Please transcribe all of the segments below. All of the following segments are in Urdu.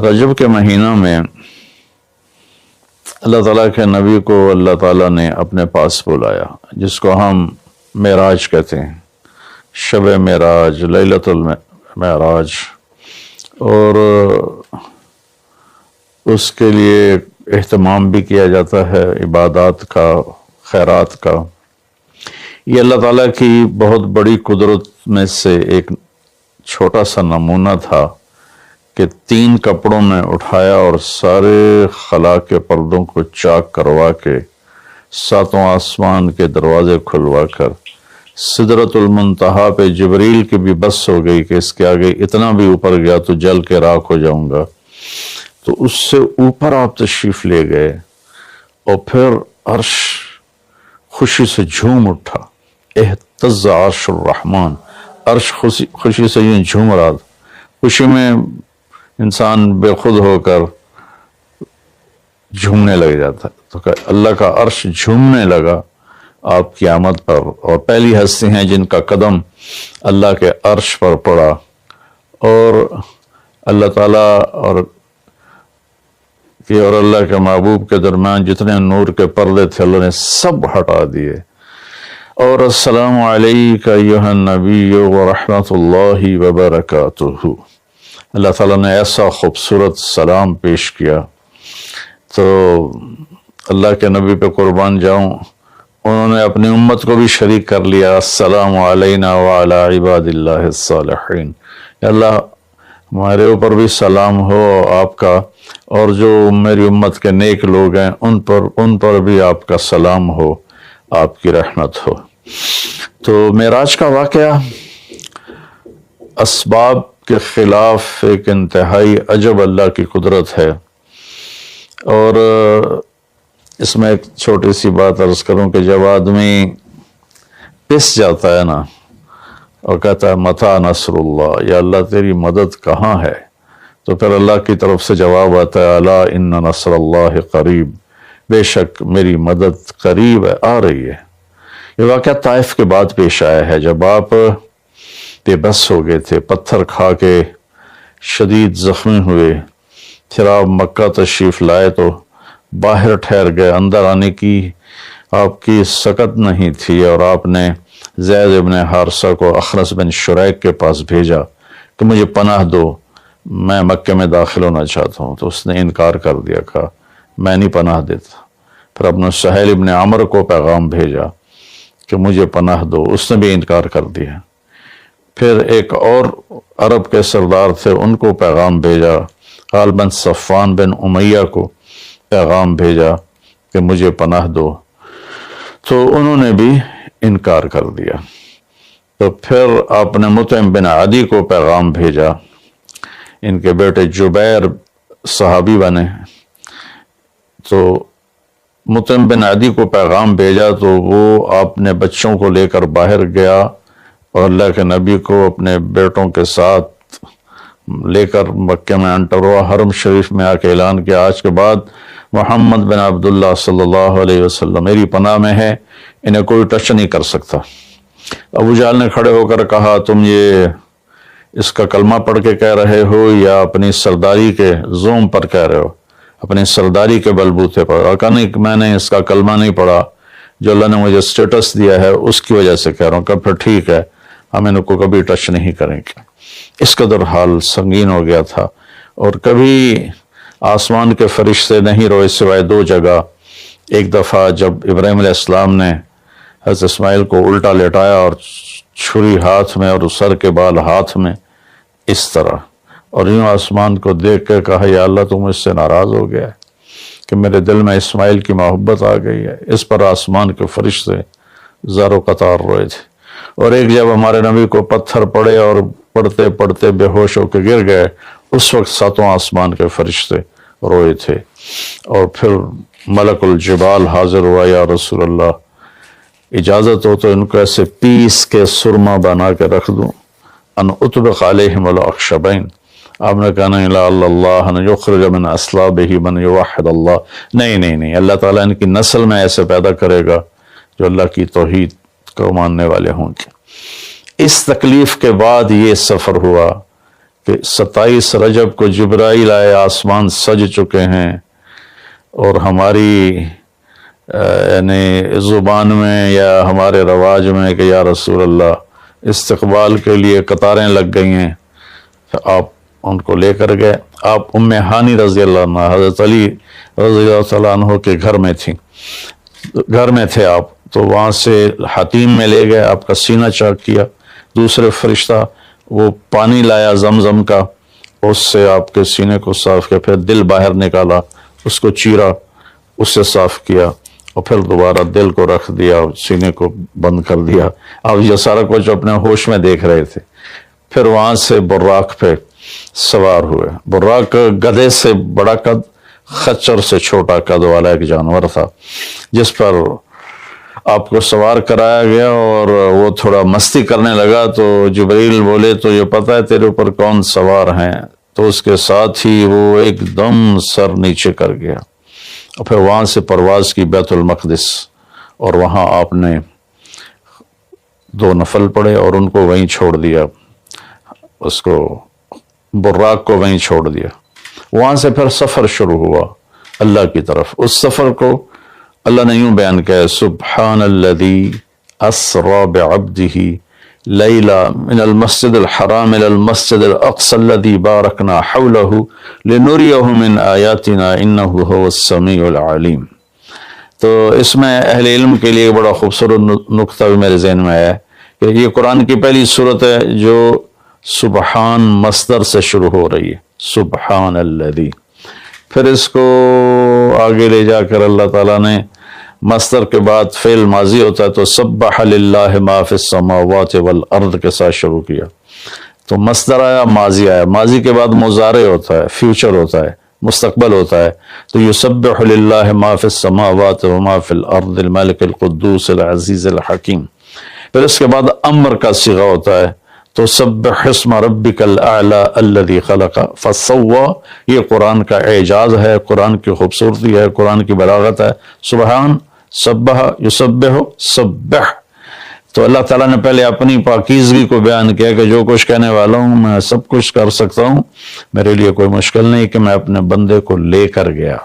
رجب کے مہینہ میں اللہ تعالیٰ کے نبی کو اللہ تعالیٰ نے اپنے پاس بلایا، جس کو ہم معراج کہتے ہیں، شب معراج، لیلۃ المعراج، اور اس کے لیے اہتمام بھی کیا جاتا ہے عبادات کا، خیرات کا۔ یہ اللہ تعالیٰ کی بہت بڑی قدرت میں سے ایک چھوٹا سا نمونہ تھا کہ 3 کپڑوں میں اٹھایا اور سارے خلا کے پردوں کو چاک کروا کے 7 آسمان کے دروازے کھلوا کر سدرۃ المنتہا پہ جبریل کی بھی بس ہو گئی کہ اس کے آگے اتنا بھی اوپر گیا تو جل کے راکھ ہو جاؤں گا، تو اس سے اوپر آپ تشریف لے گئے، اور پھر عرش خوشی سے جھوم اٹھا، اہتز عرش الرحمن، عرش خوشی سے یوں جھوم رہا تھا۔ خوشی میں انسان بے خود ہو کر جھومنے لگ جاتا ہے، تو کہ اللہ کا عرش جھومنے لگا آپ کی آمد پر، اور پہلی ہستی ہیں جن کا قدم اللہ کے عرش پر پڑا، اور اللہ تعالیٰ اور اللہ کے محبوب کے درمیان جتنے نور کے پردے تھے اللہ نے سب ہٹا دیے، اور السلام علیک ایھا النبی ورحمۃ اللہ وبرکاتہ، اللہ تعالیٰ نے ایسا خوبصورت سلام پیش کیا۔ تو اللہ کے نبی پہ قربان جاؤں، انہوں نے اپنی امت کو بھی شریک کر لیا، السلام علینا وعلی عباد اللہ الصالحین، اللہ ہمارے اوپر بھی سلام ہو آپ کا، اور جو میری امت کے نیک لوگ ہیں ان پر بھی آپ کا سلام ہو، آپ کی رحمت ہو۔ تو معراج کا واقعہ اسباب کے خلاف ایک انتہائی عجب اللہ کی قدرت ہے، اور اس میں ایک چھوٹی سی بات عرض کروں کہ جب آدمی پس جاتا ہے نا اور کہتا ہے متی نصر اللہ، یا اللہ تیری مدد کہاں ہے، تو پھر اللہ کی طرف سے جواب آتا ہے الا ان نصر اللہ قریب، بے شک میری مدد قریب ہے، آ رہی ہے۔ یہ واقعہ طائف کے بعد پیش آیا ہے، جب آپ بے بس ہو گئے تھے، پتھر کھا کے شدید زخمی ہوئے، پھر آپ مکہ تشریف لائے تو باہر ٹھہر گئے، اندر آنے کی آپ کی سکت نہیں تھی، اور آپ نے زید ابن حارثہ کو اخنس بن شریک کے پاس بھیجا کہ مجھے پناہ دو، میں مکے میں داخل ہونا چاہتا ہوں، تو اس نے انکار کر دیا، کہا میں نہیں پناہ دیتا۔ پھر اپنے سہیل ابن عمر کو پیغام بھیجا کہ مجھے پناہ دو، اس نے بھی انکار کر دیا۔ پھر ایک اور عرب کے سردار تھے، ان کو پیغام بھیجا، غالباً صفوان بن امیہ کو پیغام بھیجا کہ مجھے پناہ دو، تو انہوں نے بھی انکار کر دیا۔ تو پھر آپ نے مطعم بن عدی کو پیغام بھیجا، ان کے بیٹے جبیر صحابی بنے، تو مطعم بن عدی کو پیغام بھیجا تو وہ اپنے بچوں کو لے کر باہر گیا، اور اللہ کے نبی کو اپنے بیٹوں کے ساتھ لے کر مکہ میں انٹر ہوا، حرم شریف میں آ کے اعلان کیا آج کے بعد محمد بن عبداللہ صلی اللہ علیہ وسلم میری پناہ میں ہے، انہیں کوئی ٹچ نہیں کر سکتا۔ ابو جہل نے کھڑے ہو کر کہا تم یہ اس کا کلمہ پڑھ کے کہہ رہے ہو یا اپنی سرداری کے زوم پر کہہ رہے ہو، اپنی سرداری کے بلبوتے پر؟ اور کہا نہیں، میں نے اس کا کلمہ نہیں پڑھا، جو اللہ نے مجھے سٹیٹس دیا ہے اس کی وجہ سے کہہ رہا ہوں۔ کہ پھر ٹھیک ہے، ہم ان کو کبھی ٹچ نہیں کریں گے۔ اس قدر حال سنگین ہو گیا تھا، اور کبھی آسمان کے فرشتے نہیں روئے سوائے 2 جگہ۔ ایک دفعہ جب ابراہیم علیہ السلام نے حضرت اسماعیل کو الٹا لٹایا اور چھری ہاتھ میں اور سر کے بال ہاتھ میں، اس طرح، اور یوں آسمان کو دیکھ کے کہا یا اللہ تو مجھ سے ناراض ہو گیا ہے کہ میرے دل میں اسماعیل کی محبت آ گئی ہے۔ اس پر آسمان کے فرشتے زار و قطار روئے تھے۔ اور ایک جب ہمارے نبی کو پتھر پڑے اور پڑھتے پڑھتے بے ہوش ہو کے گر گئے، اس وقت 7 آسمان کے فرشتے روئے تھے۔ اور پھر ملک الجبال حاضر ہوا، یا رسول اللہ اجازت ہو تو ان کو ایسے پیس کے سرما بنا کے رکھ دوں، ان اطبق علیہم الاخشبین۔ آپ نے کہا نہیں، لا اللہ ان یخرج من اصلابہ من یوحد اللہ، نہیں، اللہ تعالیٰ ان کی نسل میں ایسے پیدا کرے گا جو اللہ کی توحید کو ماننے والے ہوں گے۔ اس تکلیف کے بعد یہ سفر ہوا کہ 27 رجب کو جبرائیل آئے، آسمان سج چکے ہیں، اور ہماری یعنی زبان میں یا ہمارے رواج میں کہ یا رسول اللہ استقبال کے لیے قطاریں لگ گئی ہیں، آپ ان کو لے کر گئے۔ آپ ام ہانی رضی اللہ عنہ، حضرت علی رضی اللہ تعالیٰ عنہ کے گھر میں تھیں، گھر میں تھے آپ، تو وہاں سے حتیم میں لے گئے، آپ کا سینہ چاک کیا، دوسرے فرشتہ وہ پانی لایا زمزم کا، اس سے آپ کے سینے کو صاف کیا، پھر دل باہر نکالا، اس کو چیرا، اس سے صاف کیا، اور پھر دوبارہ دل کو رکھ دیا، سینے کو بند کر دیا۔ آپ یہ سارا کچھ اپنے ہوش میں دیکھ رہے تھے۔ پھر وہاں سے براق پہ سوار ہوئے۔ براق گدھے سے بڑا قد، خچر سے چھوٹا قد والا ایک جانور تھا، جس پر آپ کو سوار کرایا گیا، اور وہ تھوڑا مستی کرنے لگا تو جبریل بولے تو یہ پتہ ہے تیرے اوپر کون سوار ہیں؟ تو اس کے ساتھ ہی وہ ایک دم سر نیچے کر گیا، اور پھر وہاں سے پرواز کی بیت المقدس، اور وہاں آپ نے 2 نفل پڑھے اور ان کو وہیں چھوڑ دیا، اس کو براق کو وہیں چھوڑ دیا۔ وہاں سے پھر سفر شروع ہوا اللہ کی طرف۔ اس سفر کو اللہ نے یوں بیان کیا ہے، سبحان الذی اسری بعبدہ لیلا من المسجد الحرام الى المسجد الاقصى الذي باركنا حوله لنريه من آیاتنا انه هو السمیع العلیم۔ تو اس میں اہل علم کے لیے بڑا خوبصورت نقطہ بھی میرے ذہن میں آیا کہ یہ قرآن کی پہلی صورت ہے جو سبحان مصدر سے شروع ہو رہی ہے، سبحان الذی۔ پھر اس کو آگے لے جا کر اللہ تعالیٰ نے مصدر کے بعد فعل ماضی ہوتا ہے تو سبح للہ ما فی السماوات والارض کے ساتھ شروع کیا، تو مصدر آیا، ماضی آیا، ماضی کے بعد مضارع ہوتا ہے، فیوچر ہوتا ہے، مستقبل ہوتا ہے، تو یسبح للہ ما فی السماوات وما فی الارض الملک القدوس العزیز الحکیم۔ پھر اس کے بعد امر کا صیغہ ہوتا ہے تو سبح اسم ربک الاعلی الذی خلق فسوی۔ یہ قرآن کا اعجاز ہے، قرآن کی خوبصورتی ہے، قرآن کی بلاغت ہے۔ سبحان، سبح، یسبح، سبح۔ تو اللہ تعالیٰ نے پہلے اپنی پاکیزگی کو بیان کیا کہ جو کچھ کہنے والا ہوں میں سب کچھ کر سکتا ہوں، میرے لیے کوئی مشکل نہیں کہ میں اپنے بندے کو لے کر گیا۔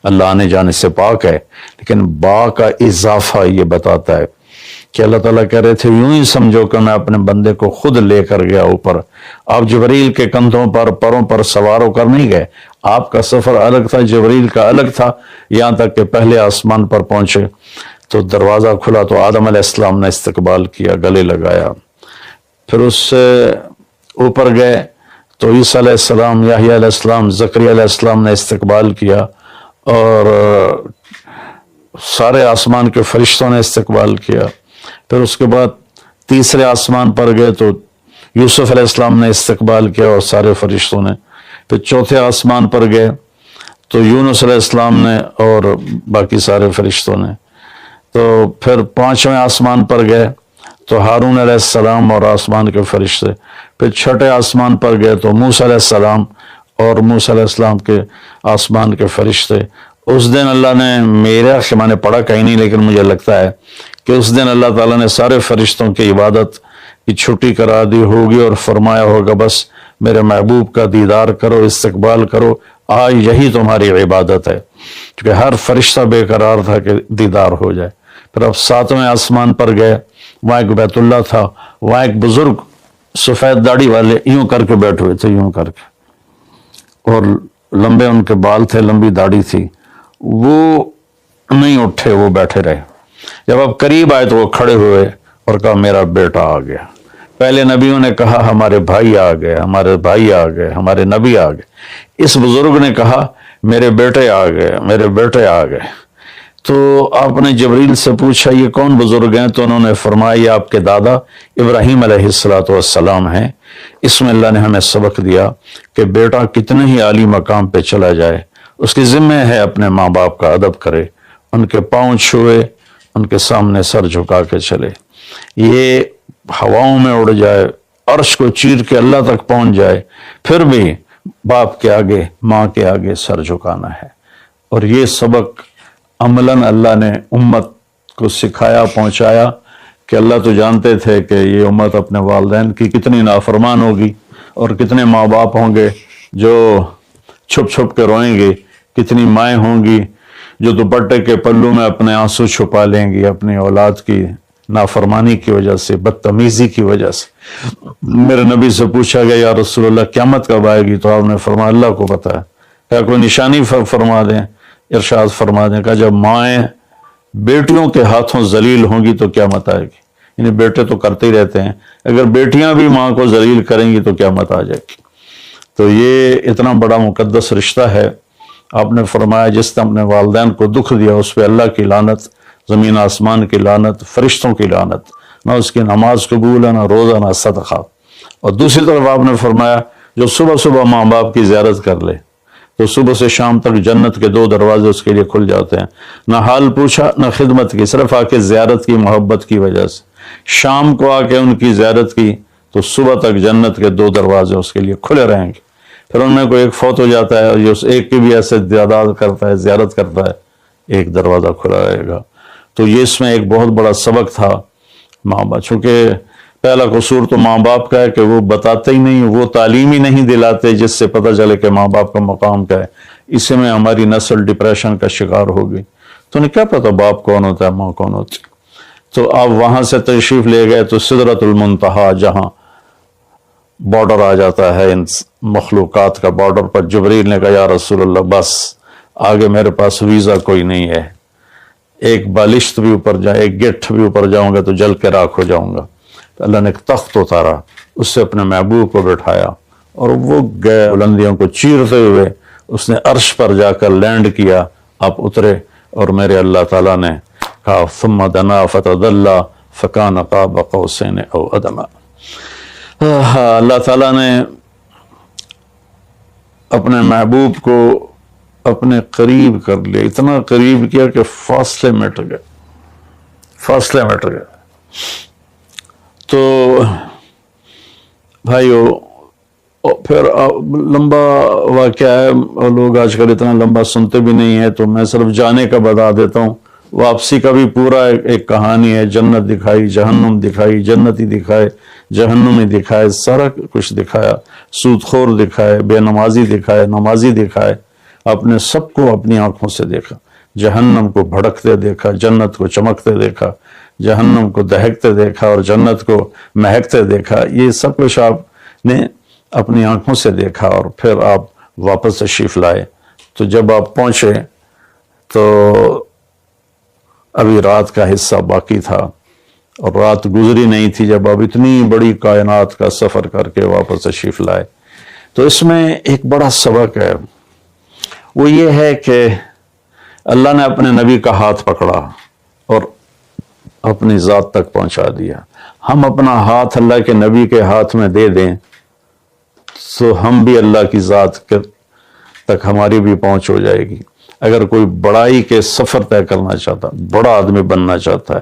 اللہ آنے جانے سے پاک ہے، لیکن با کا اضافہ یہ بتاتا ہے کہ اللہ تعالیٰ کہہ رہے تھے یوں ہی سمجھو کہ میں اپنے بندے کو خود لے کر گیا اوپر۔ آپ جبریل کے کندھوں پر، پروں پر سوار ہو کر نہیں گئے، آپ کا سفر الگ تھا، جبریل کا الگ تھا، یہاں تک کہ پہلے آسمان پر پہنچے تو دروازہ کھلا تو آدم علیہ السلام نے استقبال کیا، گلے لگایا۔ پھر اس سے اوپر گئے تو عیسیٰ علیہ السلام، یحییٰ علیہ السلام، زکریا علیہ السلام نے استقبال کیا، اور سارے آسمان کے فرشتوں نے استقبال کیا۔ پھر اس کے بعد تیسرے آسمان پر گئے تو یوسف علیہ السلام نے استقبال کیا اور سارے فرشتوں نے۔ پھر چوتھے آسمان پر گئے تو یونس علیہ السلام نے اور باقی سارے فرشتوں نے۔ تو پھر پانچویں آسمان پر گئے تو ہارون علیہ السلام اور آسمان کے فرشتے۔ پھر چھٹے آسمان پر گئے تو موسیٰ علیہ السلام اور موسیٰ علیہ السلام کے آسمان کے فرشتے۔ اس دن اللہ نے، میرا میں نے پڑھا کہیں نہیں لیکن مجھے لگتا ہے کہ اس دن اللہ تعالیٰ نے سارے فرشتوں کی عبادت کی چھٹی کرا دی ہوگی اور فرمایا ہوگا بس میرے محبوب کا دیدار کرو، استقبال کرو، آج یہی تمہاری عبادت ہے، کیونکہ ہر فرشتہ بے قرار تھا کہ دیدار ہو جائے۔ پھر اب ساتویں آسمان پر گئے، وہاں ایک بیت اللہ تھا، وہاں ایک بزرگ سفید داڑھی والے یوں کر کے بیٹھے ہوئے تھے، یوں کر کے، اور لمبے ان کے بال تھے، لمبی داڑھی تھی، وہ نہیں اٹھے، وہ بیٹھے رہے۔ جب اب قریب آئے تو وہ کھڑے ہوئے اور کہا میرا بیٹا آ گیا۔ پہلے نبیوں نے کہا ہمارے بھائی آ گئے، ہمارے بھائی آ گئے، ہمارے نبی آ گئے۔ اس بزرگ نے کہا میرے بیٹے آ گئے، میرے بیٹے آ گئے۔ تو آپ نے جبریل سے پوچھا یہ کون بزرگ ہیں؟ تو انہوں نے فرمایا یہ آپ کے دادا ابراہیم علیہ السلام ہیں۔ اس میں اللہ نے ہمیں سبق دیا کہ بیٹا کتنے ہی عالی مقام پہ چلا جائے، اس کی ذمہ ہے اپنے ماں باپ کا ادب کرے، ان کے پاؤں چھوئے، ان کے سامنے سر جھکا کے چلے، یہ ہواؤں میں اڑ جائے، عرش کو چیر کے اللہ تک پہنچ جائے، پھر بھی باپ کے آگے، ماں کے آگے سر جھکانا ہے۔ اور یہ سبق عملاً اللہ نے امت کو سکھایا، پہنچایا کہ اللہ تو جانتے تھے کہ یہ امت اپنے والدین کی کتنی نافرمان ہوگی، اور کتنے ماں باپ ہوں گے جو چھپ چھپ کے روئیں گے، کتنی مائیں ہوں گی جو دوپٹے کے پلو میں اپنے آنسو چھپا لیں گی اپنی اولاد کی نافرمانی کی وجہ سے، بدتمیزی کی وجہ سے۔ میرے نبی سے پوچھا گیا یا رسول اللہ قیامت کب آئے گی؟ تو آپ نے فرمایا اللہ کو پتہ ہے۔ کیا کوئی نشانی فرما دیں؟ ارشاد فرما دیں کہ جب مائیں بیٹیوں کے ہاتھوں ذلیل ہوں گی تو قیامت آئے گی۔ یعنی بیٹے تو کرتے ہی رہتے ہیں، اگر بیٹیاں بھی ماں کو ذلیل کریں گی تو قیامت آ جائے گی۔ تو یہ اتنا بڑا مقدس رشتہ ہے۔ آپ نے فرمایا جس نے اپنے والدین کو دکھ دیا اس پہ اللہ کی لعنت، زمین آسمان کی لعنت، فرشتوں کی لعنت، نہ اس کی نماز قبول ہے، نہ روزہ، نہ صدقہ۔ اور دوسری طرف آپ نے فرمایا جو صبح صبح ماں باپ کی زیارت کر لے تو صبح سے شام تک جنت کے 2 دروازے اس کے لیے کھل جاتے ہیں۔ نہ حال پوچھا نہ خدمت کی، صرف آ کے زیارت کی محبت کی وجہ سے، شام کو آ کے ان کی زیارت کی تو صبح تک جنت کے 2 دروازے اس کے لیے کھلے رہیں گے۔ پھر ان میں کوئی ایک فوت ہو جاتا ہے اور یہ اس ایک کی بھی ایسے کرتا ہے، زیارت کرتا ہے، ایک دروازہ کھلا رہے گا۔ تو یہ اس میں ایک بہت بڑا سبق تھا ماں باپ، چونکہ پہلا قصور تو ماں باپ کا ہے کہ وہ بتاتے ہی نہیں، وہ تعلیم ہی نہیں دلاتے جس سے پتہ چلے کہ ماں باپ کا مقام کیا ہے۔ اسی میں ہماری نسل ڈپریشن کا شکار ہوگی۔ تو انہیں کیا پتا باپ کون ہوتا ہے، ماں کون ہوتی۔ تو آپ وہاں سے تشریف لے گئے تو سدرۃ المنتہا، جہاں بارڈر آ جاتا ہے ان مخلوقات کا، بارڈر پر جبریل نے کہا یا رسول اللہ بس آگے میرے پاس ویزا کوئی نہیں ہے، ایک بالشت بھی اوپر جائے، ایک گٹھ بھی اوپر جاؤں گا تو جل کے راکھ ہو جاؤں گا۔ تو اللہ نے ایک تخت اتارا، اس سے اپنے محبوب کو بٹھایا اور وہ گئے بلندیوں کو چیرتے ہوئے، اس نے عرش پر جا کر لینڈ کیا، آپ اترے اور میرے اللہ تعالیٰ نے کہا ثم دنا فتدلی فکان قاب قوسین او ادنی۔ اللہ تعالیٰ نے اپنے محبوب کو اپنے قریب کر لیا، اتنا قریب کیا کہ فاصلے مٹ گئے، فاصلے مٹ گئے۔ تو بھائیو پھر لمبا واقعہ ہے، لوگ آج کل اتنا لمبا سنتے بھی نہیں ہیں، تو میں صرف جانے کا بتا دیتا ہوں۔ واپسی کا بھی پورا ایک کہانی ہے، جنت دکھائی، جہنم دکھائی، جنتی دکھائے، جہنمی دکھائے، سارا کچھ دکھایا، سود خور دکھائے، بے نمازی دکھائے، نمازی دکھائے، اپنے سب کو اپنی آنکھوں سے دیکھا، جہنم کو بھڑکتے دیکھا، جنت کو چمکتے دیکھا، جہنم کو دہکتے دیکھا اور جنت کو مہکتے دیکھا۔ یہ سب کچھ آپ نے اپنی آنکھوں سے دیکھا اور پھر آپ واپس تشریف لائے۔ تو جب آپ پہنچے تو ابھی رات کا حصہ باقی تھا اور رات گزری نہیں تھی جب آپ اتنی بڑی کائنات کا سفر کر کے واپس تشریف لائے۔ تو اس میں ایک بڑا سبق ہے، وہ یہ ہے کہ اللہ نے اپنے نبی کا ہاتھ پکڑا اور اپنی ذات تک پہنچا دیا۔ ہم اپنا ہاتھ اللہ کے نبی کے ہاتھ میں دے دیں تو ہم بھی اللہ کی ذات تک ہماری بھی پہنچ ہو جائے گی۔ اگر کوئی بڑائی کے سفر طے کرنا چاہتا، بڑا آدمی بننا چاہتا ہے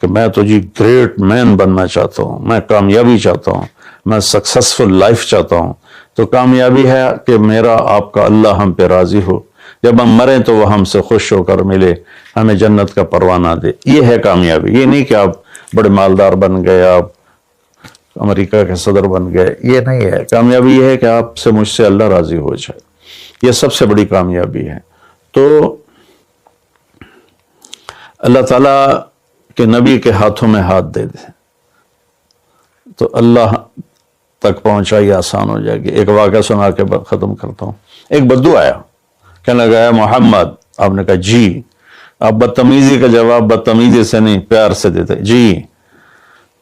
کہ میں تو جی گریٹ مین بننا چاہتا ہوں، میں کامیابی چاہتا ہوں، میں سکسسفل لائف چاہتا ہوں، تو کامیابی ہے کہ میرا آپ کا اللہ ہم پہ راضی ہو، جب ہم مریں تو وہ ہم سے خوش ہو کر ملے، ہمیں جنت کا پروانہ دے۔ یہ ہے کامیابی۔ یہ نہیں کہ آپ بڑے مالدار بن گئے، آپ امریکہ کے صدر بن گئے، یہ نہیں ہے کامیابی۔ یہ ہے کہ آپ سے مجھ سے اللہ راضی ہو جائے، یہ سب سے بڑی کامیابی ہے۔ تو اللہ تعالیٰ کے نبی کے ہاتھوں میں ہاتھ دے دے تو اللہ تک پہنچائی آسان ہو جائے گی۔ ایک واقعہ سنا کے ختم کرتا ہوں۔ ایک بدو آیا، کہنے لگا محمد، آپ نے کہا جی۔ آپ بدتمیزی کا جواب بدتمیزی سے نہیں پیار سے دیتے، جی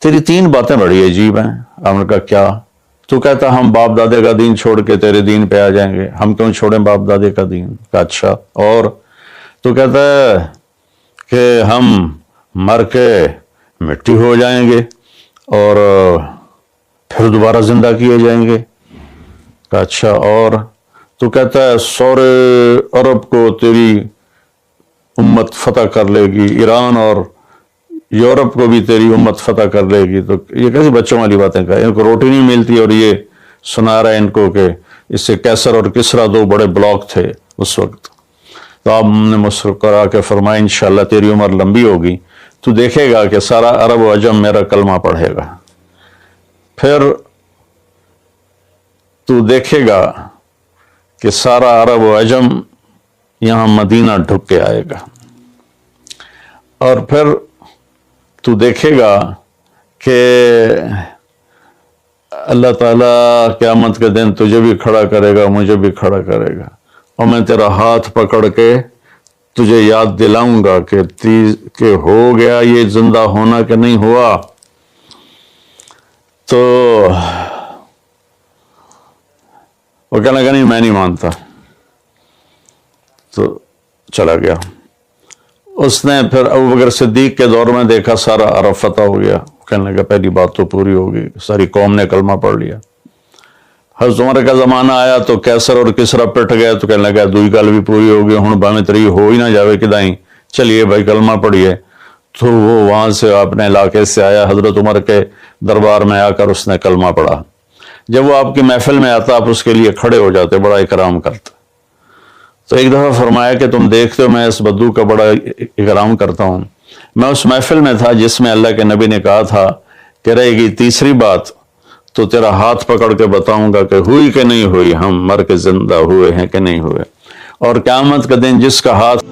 تیری 3 باتیں بڑی عجیب ہیں۔ آپ نے کہا کیا؟ تو کہتا ہم باپ دادے کا دین چھوڑ کے تیرے دین پہ آ جائیں گے۔ ہم کیوں چھوڑیں باپ دادے کا دین؟ کہا اچھا اور؟ تو کہتا ہے کہ ہم مر کے مٹی ہو جائیں گے اور پھر دوبارہ زندہ کیے جائیں گے۔ کہا اچھا اور؟ تو کہتا ہے سورے عرب کو تیری امت فتح کر لے گی، ایران اور یورپ کو بھی تیری امت فتح کر لے گی۔ تو یہ کیسی بچوں والی باتیں کہا، ان کو روٹی نہیں ملتی اور یہ سنا رہا ہے ان کو کہ اس سے کیسر اور کسرا 2 بڑے بلاک تھے اس وقت۔ تو آپ نے مسکرا کے فرمایا انشاءاللہ تیری عمر لمبی ہوگی، تو دیکھے گا کہ سارا عرب و عجم میرا کلمہ پڑھے گا۔ پھر تو دیکھے گا کہ سارا عرب و عجم یہاں مدینہ ڈھک کے آئے گا، اور پھر تو دیکھے گا کہ اللہ تعالیٰ قیامت کے دن تجھے بھی کھڑا کرے گا، مجھے بھی کھڑا کرے گا، اور میں تیرا ہاتھ پکڑ کے تجھے یاد دلاؤں گا کہ ہو گیا یہ زندہ ہونا کہ نہیں ہوا۔ تو وہ کہنے لگا نہیں میں نہیں مانتا، تو چلا گیا۔ اس نے پھر ابوبکر صدیق کے دور میں دیکھا سارا عرب فتح ہو گیا، کہنے لگا پہلی بات تو پوری ہوگی، ساری قوم نے کلمہ پڑھ لیا۔ حضرت عمر کا زمانہ آیا تو کیسر اور کسرا پٹ گئے، تو کہنے لگا دوئی گل بھی پوری ہوگی، ہن باویں تری ہو ہی نہ جاوے کدائیں، چلیے بھائی کلمہ پڑھیے۔ تو وہ وہاں سے اپنے علاقے سے آیا، حضرت عمر کے دربار میں آ کر اس نے کلمہ پڑھا۔ جب وہ آپ کی محفل میں آتا آپ اس کے لیے کھڑے ہو جاتے، بڑا اکرام کرتے۔ تو ایک دفعہ فرمایا کہ تم دیکھتے ہو میں اس بدو کا بڑا اکرام کرتا ہوں، میں اس محفل میں تھا جس میں اللہ کے نبی نے کہا تھا کہ رہے گی تیسری بات تو تیرا ہاتھ پکڑ کے بتاؤں گا کہ ہوئی کہ نہیں ہوئی، ہم مر کے زندہ ہوئے ہیں کہ نہیں ہوئے، اور قیامت کا دن جس کا ہاتھ